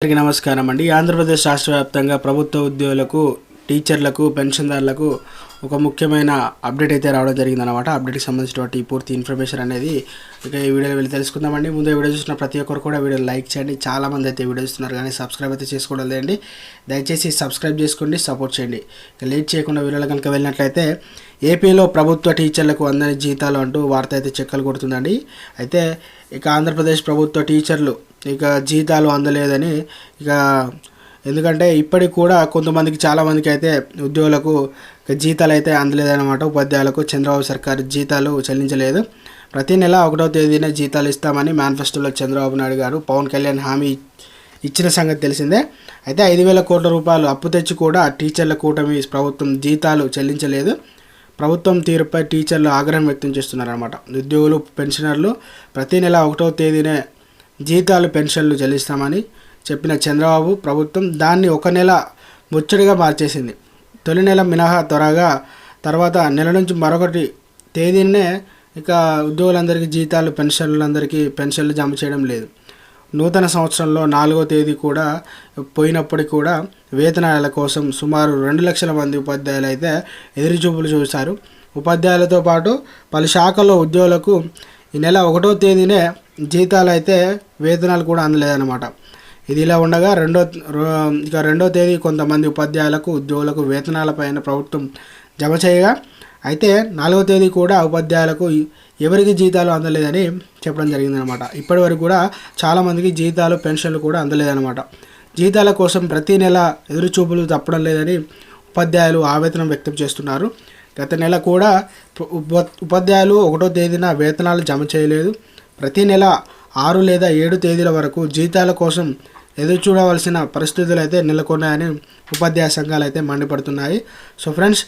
అందరికీ నమస్కారం అండి. ఆంధ్రప్రదేశ్ రాష్ట్ర వ్యాప్తంగా ప్రభుత్వ ఉద్యోగులకు, టీచర్లకు, పెన్షన్దారులకు ఒక ముఖ్యమైన అప్డేట్ అయితే రావడం జరిగిందనమాట. అప్డేట్కి సంబంధించినటువంటి పూర్తి ఇన్ఫర్మేషన్ అనేది ఇక ఈ వీడియోలో వెళ్ళి తెలుసుకుందామండి. ముందు వీడియో చూసిన ప్రతి ఒక్కరు కూడా వీడియో లైక్ చేయండి. చాలామంది అయితే వీడియో చూస్తున్నారు కానీ సబ్స్క్రైబ్ అయితే చేసుకోవడం లేదండి. దయచేసి సబ్స్క్రైబ్ చేసుకోండి, సపోర్ట్ చేయండి. ఇక లేట్ చేయకుండా వీడియోలో కనుక వెళ్ళినట్లయితే ఏపీలో ప్రభుత్వ టీచర్లకు అందని జీతాలు అంటూ వార్త అయితే చెక్కలు కొడుతుందండి. అయితే ఇక ఆంధ్రప్రదేశ్ ప్రభుత్వ టీచర్లు ఇక జీతాలు అందలేదని ఇక ఎందుకంటే ఇప్పటికి కూడా కొంతమందికి చాలామందికి అయితే ఉద్యోగులకు జీతాలు అయితే అందలేదన్నమాట. ఉపాధ్యాయులకు చంద్రబాబు సర్కారు జీతాలు చెల్లించలేదు. ప్రతి నెల 1వ తేదీనే జీతాలు ఇస్తామని మేనిఫెస్టోలో చంద్రబాబు నాయుడు గారు, పవన్ కళ్యాణ్ హామీ ఇచ్చిన సంగతి తెలిసిందే. అయితే 5,000 కోట్ల రూపాయలు అప్పు తెచ్చి కూడా టీచర్ల కూటమి ప్రభుత్వం జీతాలు చెల్లించలేదు. ప్రభుత్వం తీరుపై టీచర్లు ఆగ్రహం వ్యక్తం చేస్తున్నారన్నమాట. ఉద్యోగులు, పెన్షనర్లు ప్రతి నెల 1వ తేదీనే జీతాలు, పెన్షన్లు చెల్లిస్తామని చెప్పిన చంద్రబాబు ప్రభుత్వం దాన్ని ఒక నెల ముచ్చటగా మార్చేసింది. తొలి నెల మినహా తర్వాత నెల నుంచి మరొకటి తేదీనే ఇక ఉద్యోగులందరికీ జీతాలు, పెన్షన్లు జమ చేయడం లేదు. నూతన సంవత్సరంలో 4వ తేదీ కూడా పోయినప్పటికీ కూడా వేతనాల కోసం సుమారు 2 లక్షల మంది ఉపాధ్యాయులు అయితే ఎదురుచూపులు చూశారు. ఉపాధ్యాయులతో పాటు పలు శాఖల్లో ఉద్యోగులకు ఈ నెల 1వ తేదీనే జీతాలు అయితే వేతనాలు కూడా అందలేదన్నమాట. ఇది ఇలా ఉండగా రెండో తేదీ కొంతమంది ఉపాధ్యాయులకు, ఉద్యోగులకు వేతనాలపైన ప్రభుత్వం జమ చేయగా, అయితే 4వ తేదీ కూడా ఉపాధ్యాయులకు ఎవరికి జీతాలు అందలేదని చెప్పడం జరిగిందనమాట. ఇప్పటి వరకు కూడా చాలామందికి జీతాలు, పెన్షన్లు కూడా అందలేదన్నమాట. జీతాల కోసం ప్రతి నెల ఎదురుచూపులు తప్పడం లేదని ఉపాధ్యాయులు ఆవేదన వ్యక్తం చేస్తున్నారు. గత నెల కూడా ఉపాధ్యాయులు 1వ తేదీన వేతనాలు జమ చేయలేదు. ప్రతి నెల 6 లేదా 7 తేదీల వరకు జీతాల కోసం ఎదురు చూడవలసిన పరిస్థితులు అయితే నెలకొన్నాయని ఉపాధ్యాయ సంఘాలు అయితే మండిపడుతున్నాయి. So friends,